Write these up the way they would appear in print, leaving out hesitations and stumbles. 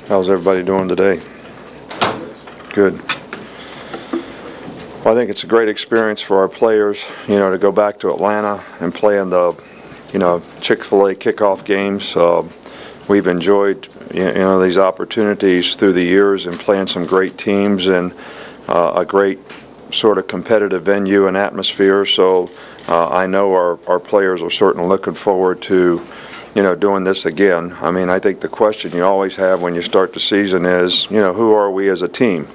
How's everybody doing today? Good. Well, I think it's a great experience for our players, to go back to Atlanta and play in the, Chick-fil-A kickoff games. We've enjoyed, these opportunities through the years and playing some great teams and a great sort of competitive venue and atmosphere. So I know our players are certainly looking forward to doing this again. I mean, I think the question you always have when you start the season is, who are we as a team?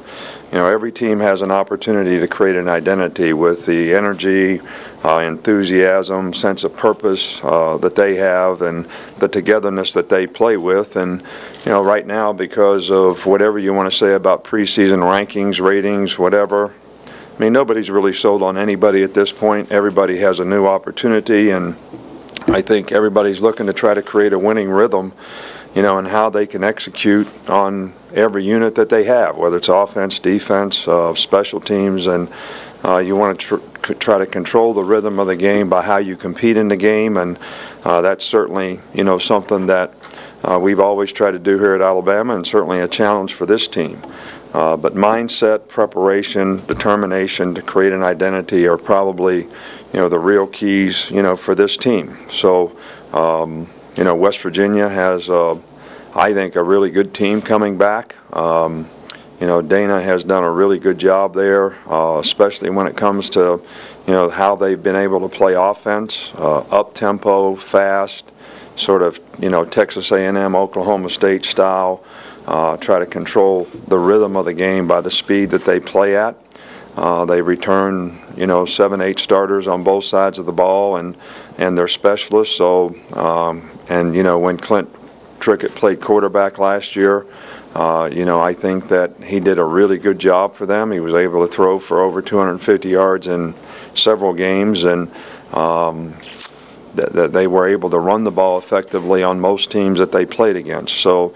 Every team has an opportunity to create an identity with the energy, enthusiasm, sense of purpose that they have and the togetherness that they play with. And, right now, because of whatever you want to say about preseason rankings, ratings, whatever, I mean, nobody's really sold on anybody at this point. Everybody has a new opportunity, and I think everybody's looking to try to create a winning rhythm, and how they can execute on every unit that they have, whether it's offense, defense, special teams, and you want to try to control the rhythm of the game by how you compete in the game, and that's certainly, something that we've always tried to do here at Alabama, and certainly a challenge for this team. But mindset, preparation, determination to create an identity are probably, the real keys, for this team. So, West Virginia has, I think, a really good team coming back. Dana has done a really good job there, especially when it comes to, how they've been able to play offense, up-tempo, fast, sort of, Texas A&M, Oklahoma State style. Try to control the rhythm of the game by the speed that they play at. They return, 7, 8 starters on both sides of the ball, and they're specialists. So, when Clint Trickett played quarterback last year, I think that he did a really good job for them. He was able to throw for over 250 yards in several games, and that they were able to run the ball effectively on most teams that they played against. So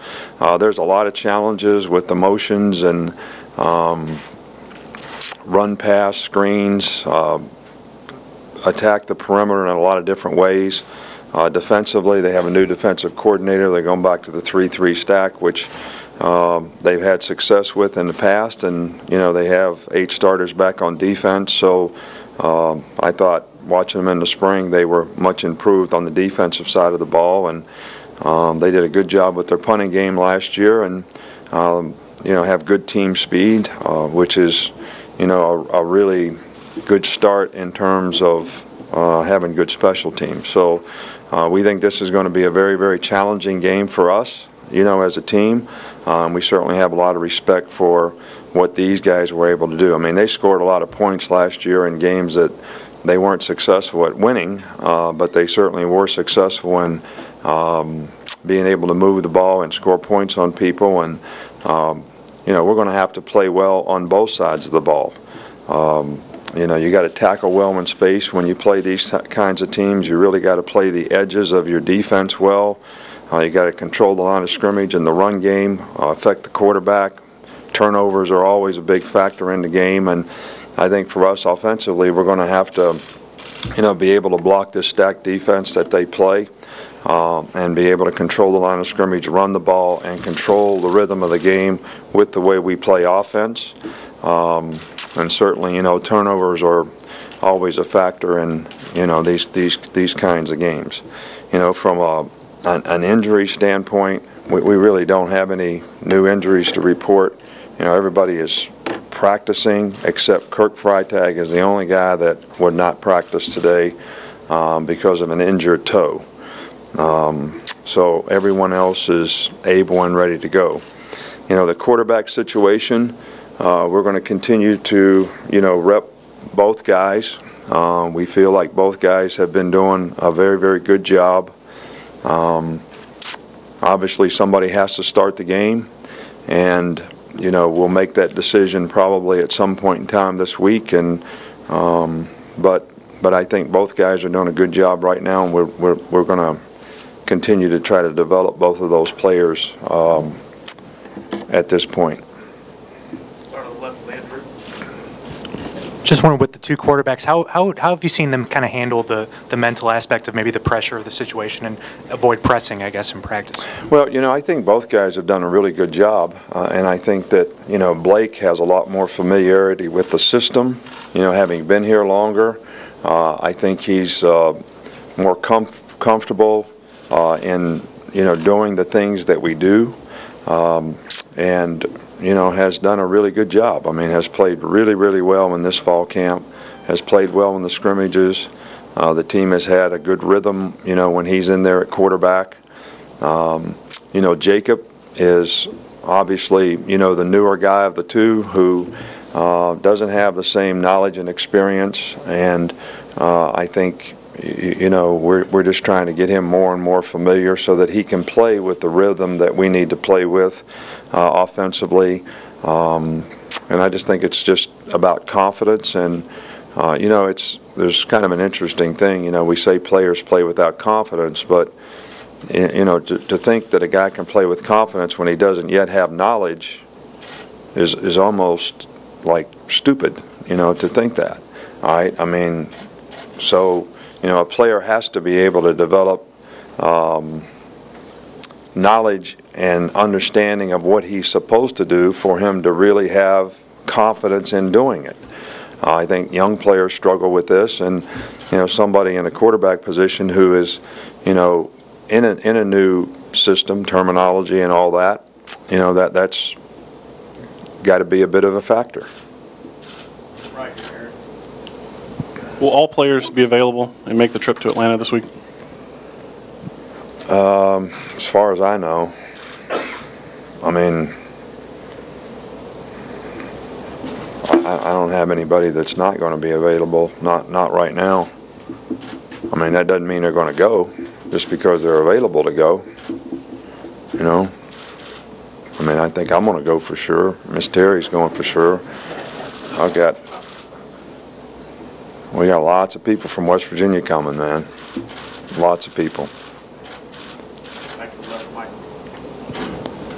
there's a lot of challenges with the motions and run pass, screens, attack the perimeter in a lot of different ways. Defensively, they have a new defensive coordinator. They're going back to the 3-3 stack, which they've had success with in the past, and they have 8 starters back on defense. So I thought watching them in the spring, they were much improved on the defensive side of the ball, and they did a good job with their punting game last year, and have good team speed, which is a really good start in terms of having good special teams. So we think this is going to be a very, very challenging game for us, as a team. We certainly have a lot of respect for what these guys were able to do. I mean, they scored a lot of points last year in games that they weren't successful at winning, but they certainly were successful in being able to move the ball and score points on people. And, we're going to have to play well on both sides of the ball. You got to tackle well in space when you play these kinds of teams. You really got to play the edges of your defense well. You got to control the line of scrimmage and the run game, affect the quarterback. Turnovers are always a big factor in the game, and I think for us offensively, we're going to have to, be able to block this stacked defense that they play, and be able to control the line of scrimmage, run the ball, and control the rhythm of the game with the way we play offense. And certainly, turnovers are always a factor in, these kinds of games. From an injury standpoint, we really don't have any new injuries to report. Everybody is practicing, except Kirk Freitag is the only guy that would not practice today because of an injured toe. So everyone else is able and ready to go. The quarterback situation, we're going to continue to, rep both guys. We feel like both guys have been doing a very, very good job. Obviously, somebody has to start the game, and we'll make that decision probably at some point in time this week. And but I think both guys are doing a good job right now, and we're going to continue to try to develop both of those players at this point. Start on the left, Landry. Just wondering, with the two quarterbacks, how have you seen them kind of handle the mental aspect of maybe the pressure of the situation and avoid pressing, I guess, in practice? Well, I think both guys have done a really good job, and I think that, Blake has a lot more familiarity with the system, having been here longer. I think he's more comfortable in, doing the things that we do, and has done a really good job. I mean, has played really, really well in this fall camp, has played well in the scrimmages. The team has had a good rhythm, when he's in there at quarterback. Jacob is obviously, the newer guy of the two who doesn't have the same knowledge and experience, and I think, we're just trying to get him more and more familiar so that he can play with the rhythm that we need to play with offensively. And I just think it's just about confidence, and there's kind of an interesting thing. We say players play without confidence, but to think that a guy can play with confidence when he doesn't yet have knowledge is almost like stupid, to think that. All right, I mean, so a player has to be able to develop knowledge and understanding of what he's supposed to do for him to really have confidence in doing it. I think young players struggle with this, and somebody in a quarterback position who is in a new system, terminology and all that, that's got to be a bit of a factor. Right, Eric. Will all players be available and make the trip to Atlanta this week? As far as I know, I mean, I don't have anybody that's not going to be available, not right now. I mean, that doesn't mean they're going to go just because they're available to go, I mean, I think I'm going to go for sure. Miss Terry's going for sure. We got lots of people from West Virginia coming, man. Lots of people.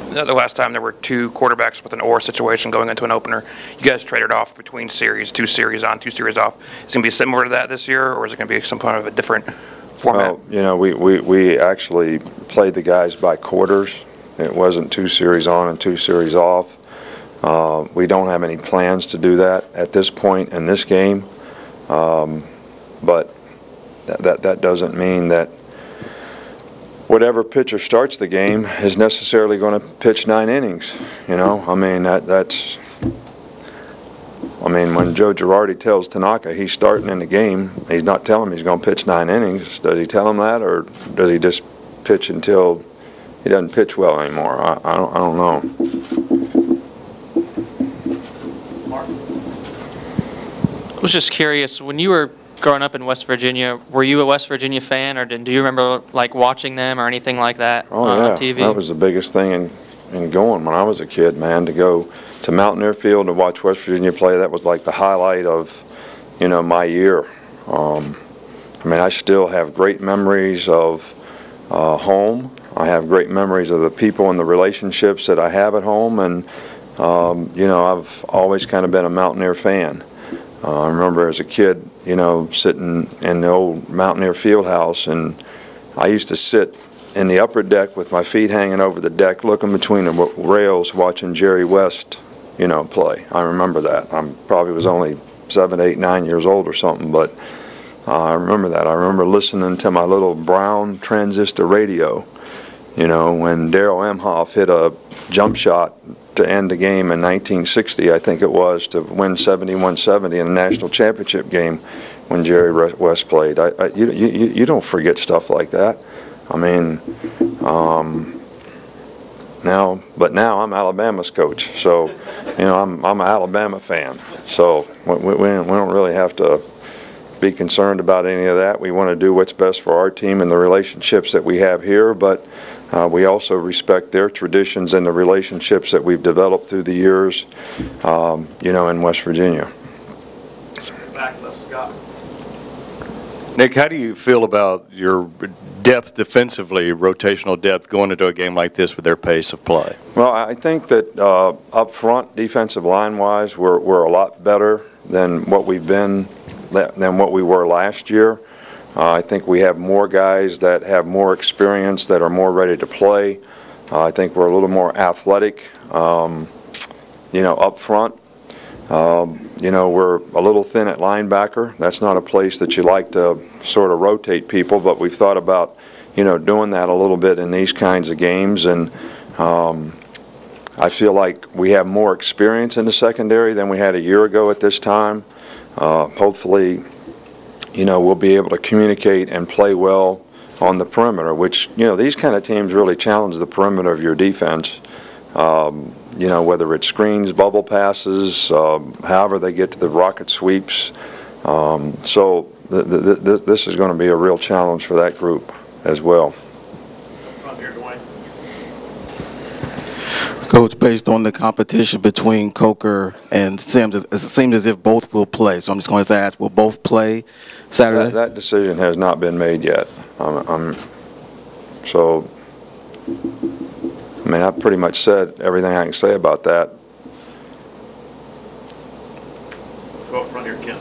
The last time there were two quarterbacks with an or situation going into an opener, you guys traded off between series, 2 series on, 2 series off. Is it going to be similar to that this year, or is it going to be some kind of a different format? Well, we actually played the guys by quarters. It wasn't 2 series on and 2 series off. We don't have any plans to do that at this point in this game, but that doesn't mean that whatever pitcher starts the game is necessarily going to pitch 9 innings. I mean, when Joe Girardi tells Tanaka he's starting in the game, he's not telling him he's going to pitch 9 innings. Does he tell him that, or does he just pitch until he doesn't pitch well anymore? I don't know. I was just curious, when you were growing up in West Virginia, were you a West Virginia fan, or do you remember like watching them or anything like that on TV? That was the biggest thing in going when I was a kid, man. To go to Mountaineer Field and watch West Virginia play, that was like the highlight of, my year. I mean, I still have great memories of home. I have great memories of the people and the relationships that I have at home, and I've always kind of been a Mountaineer fan. I remember as a kid, sitting in the old Mountaineer Field House, and I used to sit in the upper deck with my feet hanging over the deck, looking between the rails, watching Jerry West, play. I remember that. I probably was only 7, 8, 9 years old or something, but I remember that. I remember listening to my little brown transistor radio, when Darrell Emhoff hit a jump shot to end the game in 1960, I think it was, to win 71-70 in a national championship game when Jerry West played. You don't forget stuff like that. I mean, now I'm Alabama's coach, so I'm an Alabama fan. So we don't really have to be concerned about any of that. We want to do what's best for our team and the relationships that we have here, but we also respect their traditions and the relationships that we've developed through the years, in West Virginia. Back left, Scott. Nick, how do you feel about your depth defensively, rotational depth, going into a game like this with their pace of play? Well, I think that up front, defensive line-wise, we're a lot better than what we were last year. I think we have more guys that have more experience, that are more ready to play. I think we're a little more athletic, up front. We're a little thin at linebacker. That's not a place that you like to sort of rotate people, but we've thought about, doing that a little bit in these kinds of games. And I feel like we have more experience in the secondary than we had a year ago at this time. Hopefully, we'll be able to communicate and play well on the perimeter, which, these kind of teams really challenge the perimeter of your defense. Whether it's screens, bubble passes, however they get to the rocket sweeps. So this is going to be a real challenge for that group as well. Coach, based on the competition between Coker and Sims, it seems as if both will play. So I'm just going to ask, will both play Saturday? That decision has not been made yet. I've pretty much said everything I can say about that. Go up front here, Ken.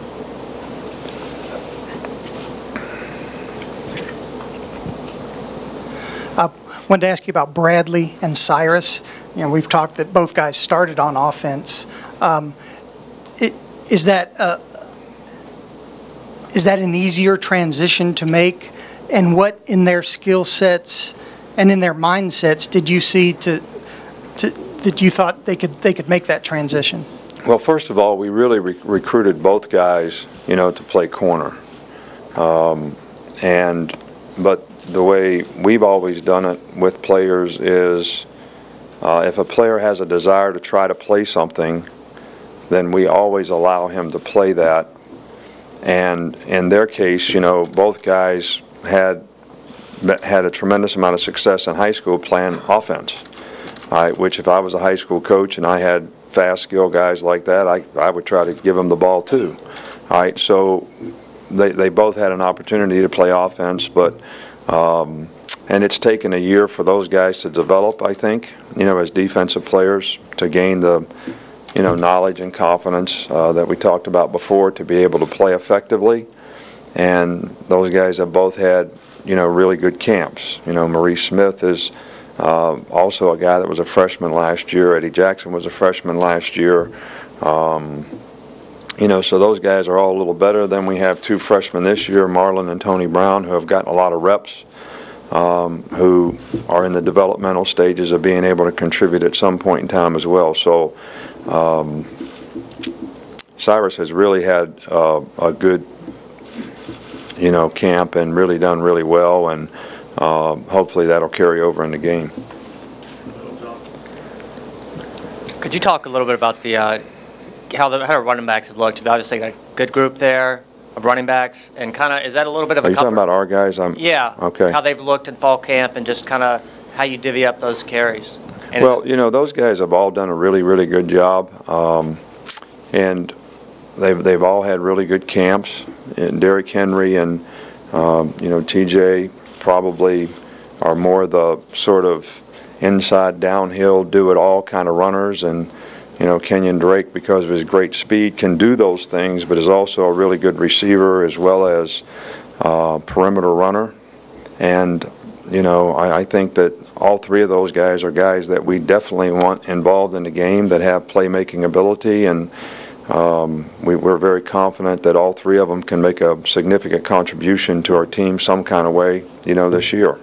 I wanted to ask you about Bradley and Cyrus. We've talked that both guys started on offense. Is that an easier transition to make? And what in their skill sets and in their mindsets did you see that you thought they could make that transition? Well, first of all, we really recruited both guys, to play corner. But the way we've always done it with players is if a player has a desire to try to play something, then we always allow him to play that. And in their case, both guys had a tremendous amount of success in high school playing offense, which if I was a high school coach and I had fast, skilled guys like that, I would try to give them the ball too. So they both had an opportunity to play offense, but and it's taken a year for those guys to develop, I think, as defensive players, to gain the knowledge and confidence that we talked about before, to be able to play effectively. And those guys have both had really good camps. Maurice Smith is also a guy that was a freshman last year. Eddie Jackson was a freshman last year. So those guys are all a little better. Then we have two freshmen this year, Marlon and Tony Brown, who have gotten a lot of reps, who are in the developmental stages of being able to contribute at some point in time as well. So Cyrus has really had a good camp and really done really well, and hopefully that'll carry over in the game. Could you talk a little bit about the how the running backs have looked? You've obviously got a good group there of running backs, and kind of is that a little bit of Are you talking about our guys? Yeah. Okay. How they've looked in fall camp, and just kind of how you divvy up those carries. And well, those guys have all done a really, really good job, and they've all had really good camps. And Derrick Henry and TJ probably are more the sort of inside downhill do it all kind of runners, and Kenyon Drake, because of his great speed, can do those things, but is also a really good receiver as well as perimeter runner. And I think that all three of those guys are guys that we definitely want involved in the game, that have playmaking ability, and we're very confident that all three of them can make a significant contribution to our team some kind of way, this year.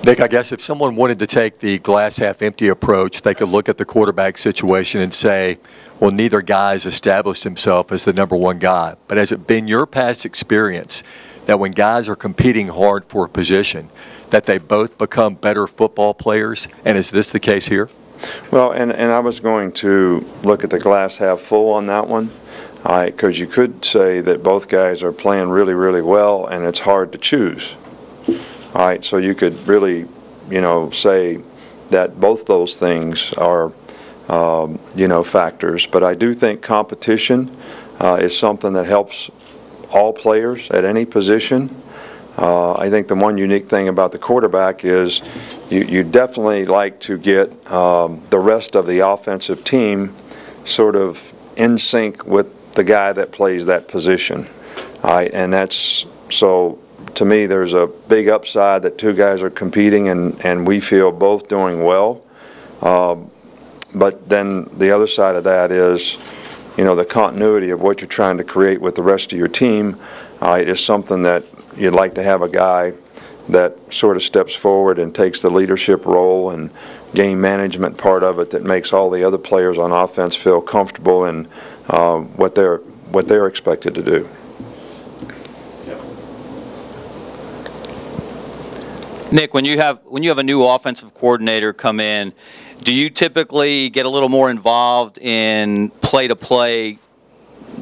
Nick, I guess if someone wanted to take the glass half empty approach, they could look at the quarterback situation and say, well, neither guy's established himself as the #1 guy. But has it been your past experience that when guys are competing hard for a position, that they both become better football players? And is this the case here? Well, and I was going to look at the glass half full on that one, because you could say that both guys are playing really, really well, and it's hard to choose. All right, so you could really, say that both those things are, factors. But I do think competition is something that helps all players at any position. I think the one unique thing about the quarterback is you definitely like to get the rest of the offensive team sort of in sync with the guy that plays that position. All right, and that's, so to me there's a big upside that two guys are competing and we feel both doing well. But then the other side of that is, you know, the continuity of what you're trying to create with the rest of your team is something that you'd like to have a guy that sort of steps forward and takes the leadership role and game management part of it that makes all the other players on offense feel comfortable in what they're expected to do. Nick, when you have a new offensive coordinator come in, do you typically get a little more involved in play-to-play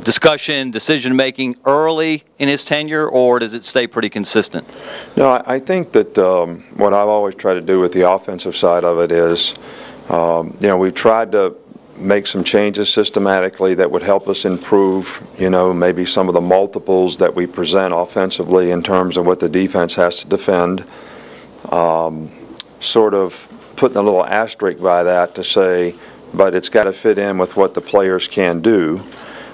discussion, decision-making early in his tenure, or does it stay pretty consistent? No, I think that what I've always tried to do with the offensive side of it is, you know, we've tried to make some changes systematically that would help us improve, you know, maybe some of the multiples that we present offensively in terms of what the defense has to defend. Sort of putting a little asterisk by that to say, but it's got to fit in with what the players can do.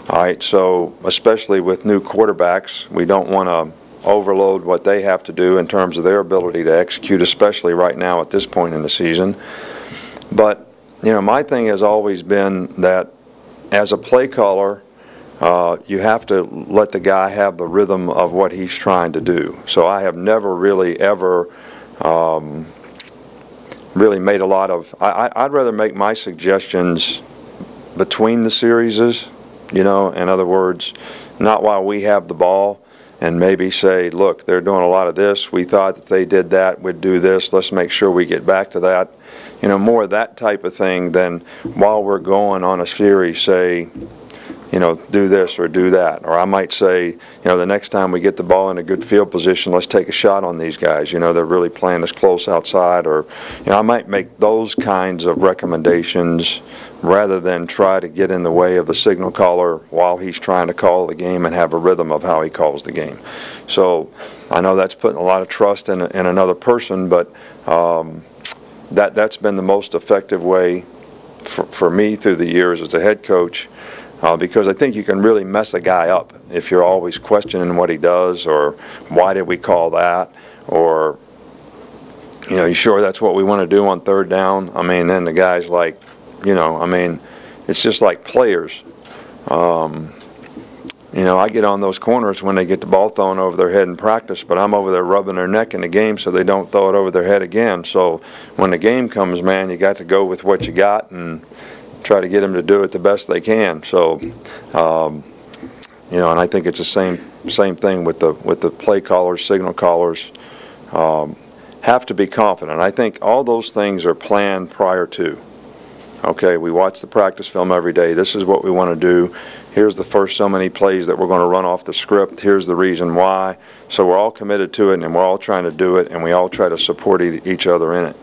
All right, so especially with new quarterbacks, we don't want to overload what they have to do in terms of their ability to execute, especially right now at this point in the season. But, you know, my thing has always been that as a play caller, you have to let the guy have the rhythm of what he's trying to do. So I have never really ever really made a lot of, I'd rather make my suggestions between the series, you know, in other words, not while we have the ball, and maybe say, look, they're doing a lot of this, we thought that they did that, we'd do this, let's make sure we get back to that. You know, more of that type of thing than while we're going on a series, say, you know, do this or do that. Or I might say, you know, the next time we get the ball in a good field position, let's take a shot on these guys. You know, they're really playing us close outside. Or, you know, I might make those kinds of recommendations rather than try to get in the way of the signal caller while he's trying to call the game and have a rhythm of how he calls the game. So I know that's putting a lot of trust in another person, but that's been the most effective way for me through the years as a head coach. Because I think you can really mess a guy up if you're always questioning what he does, or why did we call that, or, you know, you sure that's what we want to do on third down? I mean, then the guy's like, you know, I mean, it's just like players. You know, I get on those corners when they get the ball thrown over their head in practice, but I'm over there rubbing their neck in the game so they don't throw it over their head again. So when the game comes, man, you got to go with what you got and try to get them to do it the best they can. So, you know, and I think it's the same thing with the play callers, signal callers. Have to be confident. I think all those things are planned prior to. Okay, we watch the practice film every day. This is what we want to do. Here's the first so many plays that we're going to run off the script. Here's the reason why. So we're all committed to it, and we're all trying to do it, and we all try to support each other in it.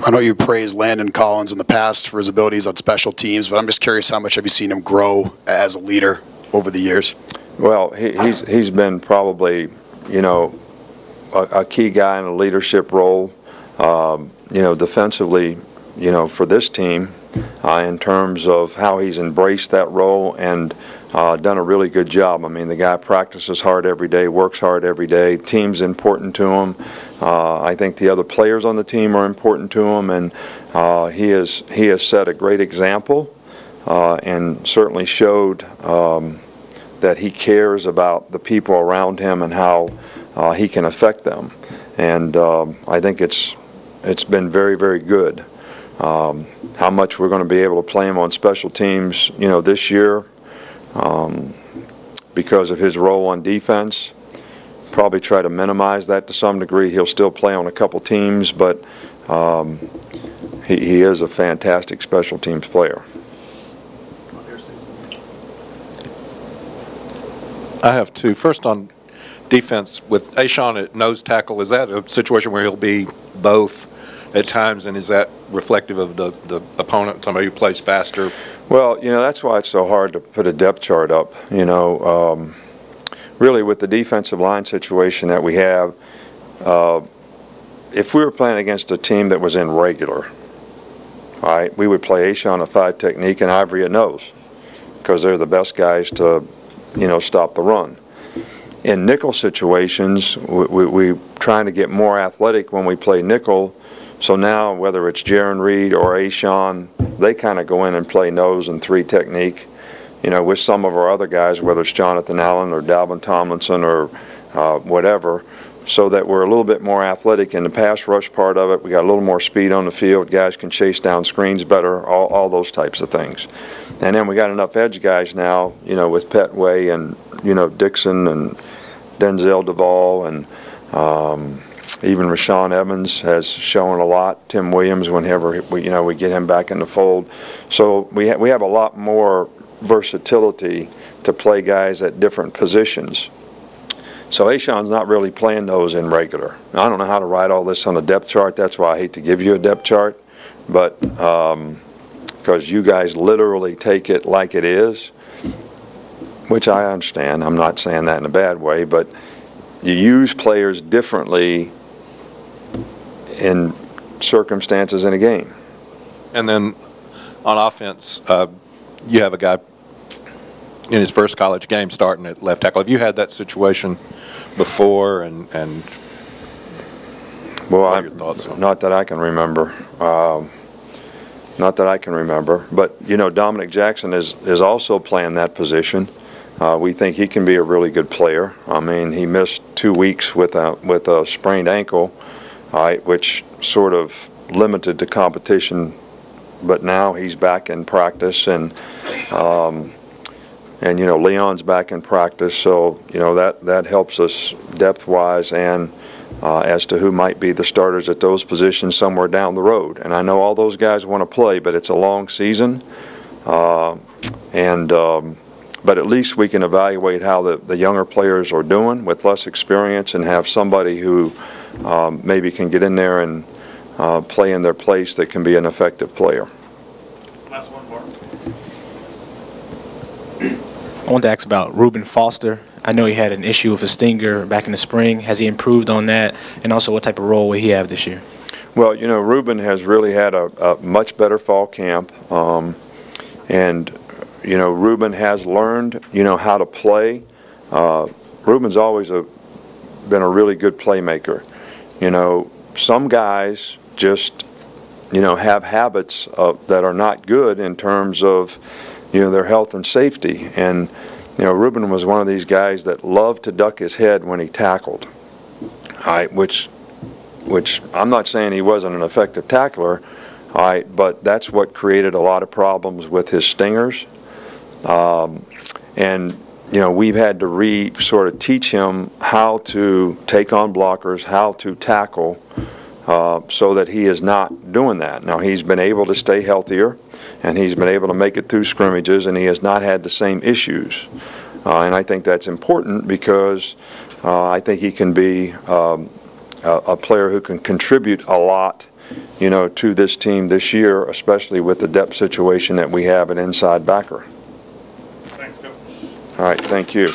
I know you praised Landon Collins in the past for his abilities on special teams, but I'm just curious, how much have you seen him grow as a leader over the years? Well, he's been probably, you know, a key guy in a leadership role, you know, defensively, you know, for this team, in terms of how he's embraced that role and done a really good job. I mean, the guy practices hard every day, works hard every day. Team's important to him. I think the other players on the team are important to him, and he has set a great example and certainly showed that he cares about the people around him and how he can affect them. And I think it's been very, very good. How much we're going to be able to play him on special teams, you know, this year, because of his role on defense. Probably try to minimize that to some degree. He'll still play on a couple teams, but he is a fantastic special teams player. I have two. First, on defense with Ashawn at nose tackle, is that a situation where he'll be both at times, and is that reflective of the opponent, somebody who plays faster? Well, you know, that's why it's so hard to put a depth chart up. You know, really with the defensive line situation that we have, if we were playing against a team that was in regular, all right, we would play Ashawn a 5 technique and Ivory at nose because they're the best guys to, stop the run. In nickel situations, we're trying to get more athletic when we play nickel. So now, whether it's Jaron Reed or Ashawn, they kind of go in and play nose and 3 technique. With some of our other guys, whether it's Jonathan Allen or Dalvin Tomlinson or whatever, so that we're a little bit more athletic in the pass rush part of it. We got a little more speed on the field. Guys can chase down screens better, all those types of things. And then we got enough edge guys now, with Petway and, Dixon and Denzel Duvall and even Rashawn Evans has shown a lot. Tim Williams, whenever we get him back in the fold. So we have a lot more versatility to play guys at different positions. So Ashawn's not really playing those in regular. Now, I don't know how to write all this on a depth chart. That's why I hate to give you a depth chart. But because you guys literally take it like it is, which I understand. I'm not saying that in a bad way. But you use players differently in circumstances in a game. And then on offense, you have a guy in his first college game starting at left tackle. Have you had that situation before? And well, what are your thoughts on it? Not that I can remember. Not that I can remember. But Dominic Jackson is also playing that position. We think he can be a really good player. I mean, he missed 2 weeks with a sprained ankle, which sort of limited the competition. But now he's back in practice, and Leon's back in practice, so that helps us depth-wise and as to who might be the starters at those positions somewhere down the road. And I know all those guys want to play, but it's a long season, but at least we can evaluate how the younger players are doing with less experience and have somebody who maybe can get in there and play in their place that can be an effective player. Last one, Bart. I wanted to ask about Reuben Foster. I know he had an issue with a stinger back in the spring. Has he improved on that? And also, what type of role will he have this year? Well, Reuben has really had a much better fall camp. And Reuben has learned, how to play. Reuben's always been a really good playmaker. Some guys just, have habits that are not good in terms of, their health and safety. And, Reuben was one of these guys that loved to duck his head when he tackled, which I'm not saying he wasn't an effective tackler, but that's what created a lot of problems with his stingers. And we've had to sort of teach him how to take on blockers, how to tackle, so that he is not doing that. Now, he's been able to stay healthier, and he's been able to make it through scrimmages, and he has not had the same issues. And I think that's important because I think he can be a player who can contribute a lot, to this team this year, especially with the depth situation that we have at inside backer. Thanks, Coach. All right, thank you.